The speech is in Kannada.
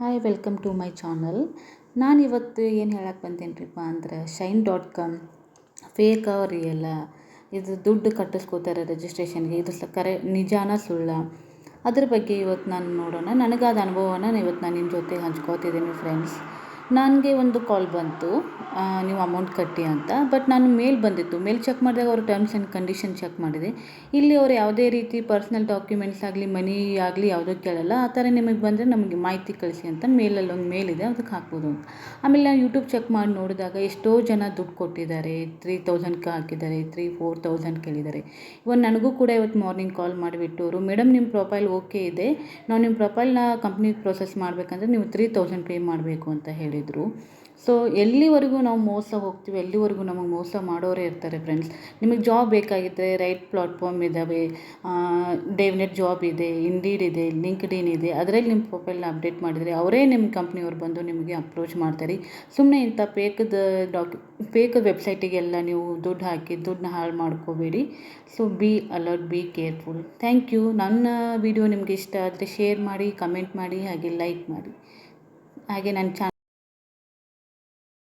Hi welcome to my channel. ನಾನಿವತ್ತು ಏನು ಹೇಳಕ್ಕೆ ಬಂದೇನ್ರಿಪ್ಪ ಅಂದ್ರೆ shine.com ಫೇಕ್ ರಿಯಲ್ಲ, ಇದು ದುಡ್ಡು ಕಟ್ಟಿಸ್ಕೋತಾರೆ ರಿಜಿಸ್ಟ್ರೇಷನ್ಗೆ, ಇದು ನಿಜಾನ ಸುಳ್ಳ, ಅದ್ರ ಬಗ್ಗೆ ಇವತ್ತು ನಾನು ನೋಡೋಣ. ನನಗಾದ ಅನುಭವನ ಇವತ್ತು ನಾನು ನಿಮ್ಮ ಜೊತೆ ಹಂಚ್ಕೋತಿದ್ದೀನಿ ಫ್ರೆಂಡ್ಸ್. ನನಗೆ ಒಂದು ಕಾಲ್ ಬಂತು, ನೀವು ಅಮೌಂಟ್ ಕಟ್ಟಿ ಅಂತ. ಬಟ್ ನಾನು ಮೇಲ್ ಬಂದಿತ್ತು, ಮೇಲ್ ಚೆಕ್ ಮಾಡಿದಾಗ ಅವ್ರ ಟರ್ಮ್ಸ್ ಆ್ಯಂಡ್ ಕಂಡೀಷನ್ ಚೆಕ್ ಮಾಡಿದೆ. ಇಲ್ಲಿ ಅವ್ರು ಯಾವುದೇ ರೀತಿ ಪರ್ಸ್ನಲ್ ಡಾಕ್ಯುಮೆಂಟ್ಸ್ ಆಗಲಿ ಮನಿ ಆಗಲಿ ಯಾವುದೂ ಕೇಳಲ್ಲ. ಆ ಥರ ನಿಮಗೆ ಬಂದರೆ ನಮಗೆ ಮಾಹಿತಿ ಕಳಿಸಿ ಅಂತ ಮೇಲಲ್ಲಿ ಒಂದು ಮೇಲ್ ಇದೆ, ಅದಕ್ಕೆ ಹಾಕ್ಬೋದು ಅಂತ. ಆಮೇಲೆ ನಾನು ಯೂಟ್ಯೂಬ್ ಚೆಕ್ ಮಾಡಿ ನೋಡಿದಾಗ ಎಷ್ಟೋ ಜನ ದುಡ್ಡು ಕೊಟ್ಟಿದ್ದಾರೆ, 3000 ಹಾಕಿದ್ದಾರೆ, 4,000 ಕೇಳಿದ್ದಾರೆ. ಇವತ್ತು ನನಗೂ ಕೂಡ ಇವತ್ತು ಮಾರ್ನಿಂಗ್ ಕಾಲ್ ಮಾಡಿಬಿಟ್ಟು ಅವರು, ಮೇಡಮ್ ನಿಮ್ಮ ಪ್ರೊಫೈಲ್ ಓಕೆ ಇದೆ, ನಾವು ನಿಮ್ಮ ಪ್ರೊಫೈಲ್ನ ಕಂಪ್ನಿಗೆ ಪ್ರೊಸೆಸ್ ಮಾಡಬೇಕಂದ್ರೆ ನೀವು 3,000 ಪೇ ಮಾಡಬೇಕು ಅಂತ ಹೇಳಿದರು. ಸೊ ಎಲ್ಲಿವರೆಗೂ ನಾವು ಮೋಸ ಹೋಗ್ತೀವಿ, ಎಲ್ಲಿವರೆಗೂ ನಮಗೆ ಮೋಸ ಮಾಡೋರೇ ಇರ್ತಾರೆ ಫ್ರೆಂಡ್ಸ್. ನಿಮಗೆ ಜಾಬ್ ಬೇಕಾಗಿದ್ದರೆ ರೈಟ್ ಪ್ಲಾಟ್ಫಾರ್ಮ್ ಇದ್ದಾವೆ, ಡೇವ್ನೆಟ್ ಜಾಬ್ ಇದೆ, ಇಂಡೀಡ್ ಇದೆ, ಲಿಂಕ್ಡ್ಇನ್ ಇದೆ. ಅದರಲ್ಲಿ ನಿಮ್ಮ ಪ್ರೊಫೈಲ್ನ ಅಪ್ಡೇಟ್ ಮಾಡಿದರೆ ಅವರೇ ನಿಮ್ಮ ಕಂಪ್ನಿಯವ್ರು ಬಂದು ನಿಮಗೆ ಅಪ್ರೋಚ್ ಮಾಡ್ತಾರೆ. ಸುಮ್ಮನೆ ಇಂಥ ಫೇಕ್ ವೆಬ್ಸೈಟಿಗೆಲ್ಲ ನೀವು ದುಡ್ಡು ಹಾಕಿ ದುಡ್ಡನ್ನ ಹಾಳು ಮಾಡ್ಕೋಬೇಡಿ. So be alert, be careful. Thank you. ನನ್ನ ವಿಡಿಯೋ ನಿಮಗೆ ಇಷ್ಟ ಆದರೆ ಶೇರ್ ಮಾಡಿ, ಕಮೆಂಟ್ ಮಾಡಿ, ಹಾಗೆ ಲೈಕ್ ಮಾಡಿ. ಹಾಗೆ ನನ್ನ